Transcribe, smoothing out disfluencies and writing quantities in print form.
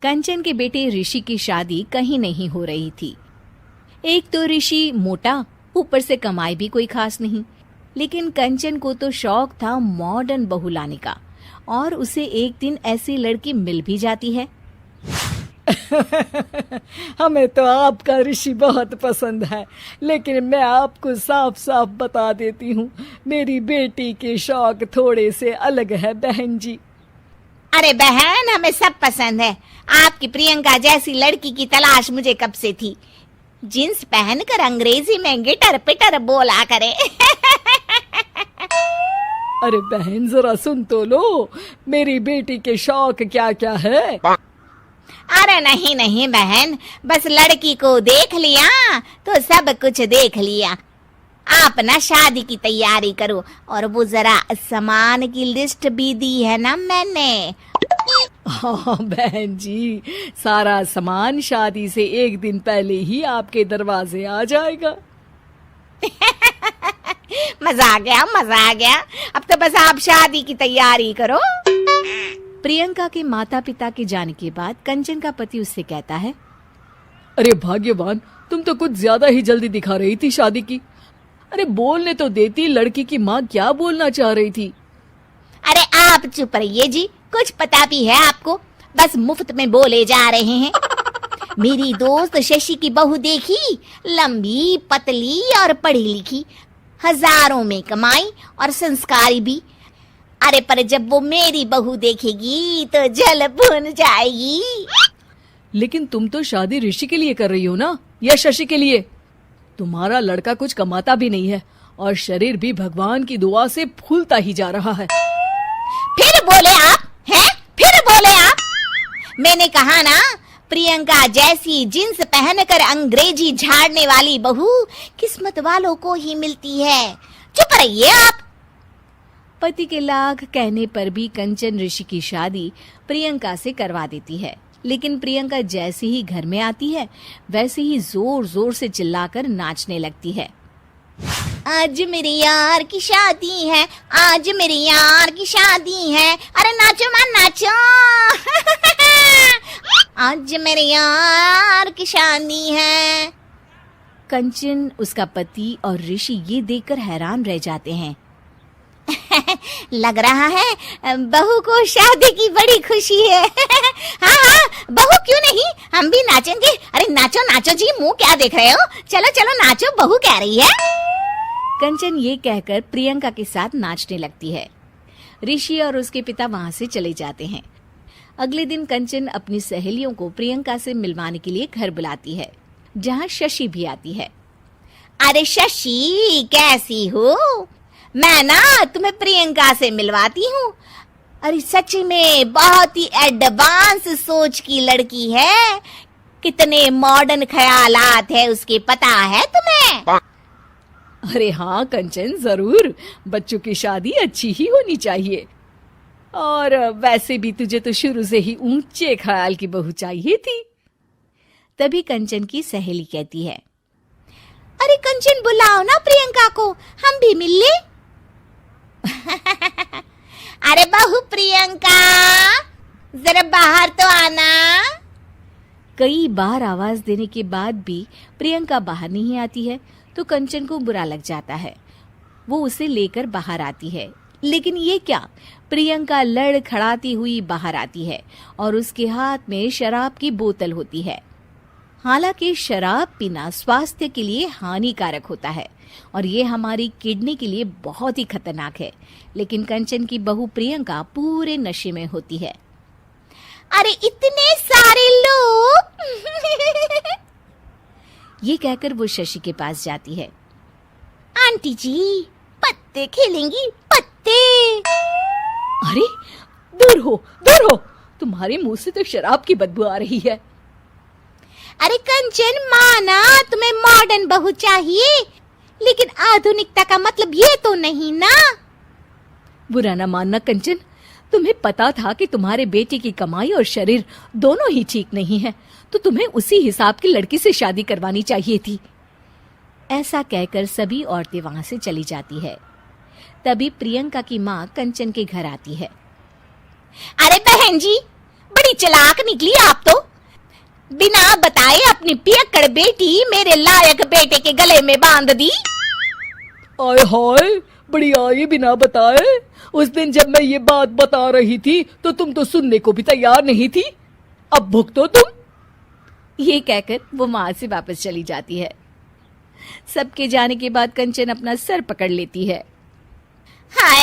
कंचन के बेटे ऋषि की शादी कहीं नहीं हो रही थी। एक तो ऋषि मोटा, ऊपर से कमाई भी कोई खास नहीं। लेकिन कंचन को तो शौक था मॉडर्न बहू लाने का, और उसे एक दिन ऐसी लड़की मिल भी जाती है। हमें तो आपका ऋषि बहुत पसंद है, लेकिन मैं आपको साफ साफ बता देती हूँ, मेरी बेटी के शौक थोड़े से अलग है बहन जी। अरे बहन, हमें सब पसंद है। आपकी प्रियंका जैसी लड़की की तलाश मुझे कब से थी। जींस पहनकर अंग्रेजी में गिटर पिटर बोला करे। अरे बहन, जरा सुन तो लो, मेरी बेटी के शौक क्या क्या है। अरे नहीं नहीं बहन, बस लड़की को देख लिया तो सब कुछ देख लिया। आप ना शादी की तैयारी करो, और वो जरा सामान की लिस्ट भी दी है ना मैंने। हाँ बहन जी, सारा सामान शादी से एक दिन पहले ही आपके दरवाजे आ जाएगा। मजा आ गया, मजा आ गया। अब तो बस आप शादी की तैयारी करो। प्रियंका के माता पिता के जाने के बाद कंचन का पति उससे कहता है, अरे भाग्यवान, तुम तो कुछ ज्यादा ही जल्दी दिखा रही थी शादी की। अरे बोलने तो देती, लड़की की माँ क्या बोलना चाह रही थी। अरे आप चुप रहिए जी, कुछ पता भी है आपको, बस मुफ्त में बोले जा रहे हैं। मेरी दोस्त शशि की बहू देखी, लंबी पतली और पढ़ी लिखी, हजारों में कमाई और संस्कारी भी। अरे पर जब वो मेरी बहू देखेगी तो जल भुन जाएगी। लेकिन तुम तो शादी ऋषि के लिए कर रही हो ना, या शशि के लिए? तुम्हारा लड़का कुछ कमाता भी नहीं है, और शरीर भी भगवान की दुआ से फूलता ही जा रहा है। फिर बोले आप हैं? फिर बोले आप? मैंने कहा ना, प्रियंका जैसी जींस पहनकर अंग्रेजी झाड़ने वाली बहू किस्मत वालों को ही मिलती है। चुप रहिए आप। पति के लाख कहने पर भी कंचन ऋषि की शादी प्रियंका से करवा देती है। लेकिन प्रियंका जैसे ही घर में आती है, वैसे ही जोर जोर से चिल्लाकर नाचने लगती है। आज मेरे यार की शादी है, आज मेरे यार की शादी है। अरे नाचो मां नाचो। आज मेरे यार की शादी है। कंचन, उसका पति और ऋषि ये देखकर हैरान रह जाते हैं। लग रहा है बहू को शादी की बड़ी खुशी है। हाँ हाँ, बहू क्यों नहीं, हम भी नाचेंगे। अरे नाचो नाचो जी, मुंह क्या देख रहे हो, चलो चलो नाचो, बहू कह रही है। कंचन ये कहकर प्रियंका के साथ नाचने लगती है। ऋषि और उसके पिता वहां से चले जाते हैं। अगले दिन कंचन अपनी सहेलियों को प्रियंका से मिलवाने के लिए घर बुलाती है, जहाँ शशि भी आती है। अरे शशि, कैसी हो? मैं ना तुम्हें प्रियंका से मिलवाती हूँ। अरे सच में बहुत ही एडवांस सोच की लड़की है। कितने मॉडर्न ख्यालात है उसके, पता है तुम्हें? अरे हाँ कंचन, जरूर। बच्चों की शादी अच्छी ही होनी चाहिए, और वैसे भी तुझे तो शुरू से ही ऊंचे ख्याल की बहू चाहिए थी। तभी कंचन की सहेली कहती है, अरे कंचन, बुलाओ ना प्रियंका को, हम भी मिल ले। अरे बहू प्रियंका, जरा बाहर तो आना। कई बार आवाज देने के बाद भी प्रियंका बाहर नहीं आती है, तो कंचन को बुरा लग जाता है। वो उसे लेकर बाहर आती है, लेकिन ये क्या, प्रियंका लड़खड़ाती हुई बाहर आती है और उसके हाथ में शराब की बोतल होती है। हालांकि शराब पीना स्वास्थ्य के लिए हानिकारक होता है और ये हमारी किडनी के लिए बहुत ही खतरनाक है, लेकिन कंचन की बहू प्रियंका पूरे नशे में होती है। अरे इतने सारे लोग। ये कहकर वो शशि के पास जाती है। आंटी जी, पत्ते खेलेंगी, पत्ते। अरे दूर हो, दूर हो, तुम्हारे मुंह से तो शराब की बदबू आ रही है। अरे कंचन, माना तुम्हें मॉडर्न बहू चाहिए, लेकिन आधुनिकता का मतलब ये तो नहीं ना। बुरा ना मानना कंचन, तुम्हें पता था कि तुम्हारे बेटे की कमाई और शरीर दोनों ही ठीक नहीं है, तो तुम्हें उसी हिसाब की लड़की से शादी करवानी चाहिए थी। ऐसा कहकर सभी औरतें वहां से चली जाती है। तभी प्रियंका की माँ कंचन के घर आती है। अरे बहन जी, बड़ी बड़ी चालाक निकली आप तो। बिना बताए अपनी पियक्कड़ बेटी मेरे लायक बेटे के गले में बांध दी। आय हाय, बड़ी आई बिना बताए। उस दिन जब मैं ये बात बता रही थी तो तुम तो सुनने को भी तैयार नहीं थी। अब भुगतो तुम। ये कहकर वो वहां से वापस चली जाती है। सबके जाने के बाद कंचन अपना सर पकड़ लेती है। हाय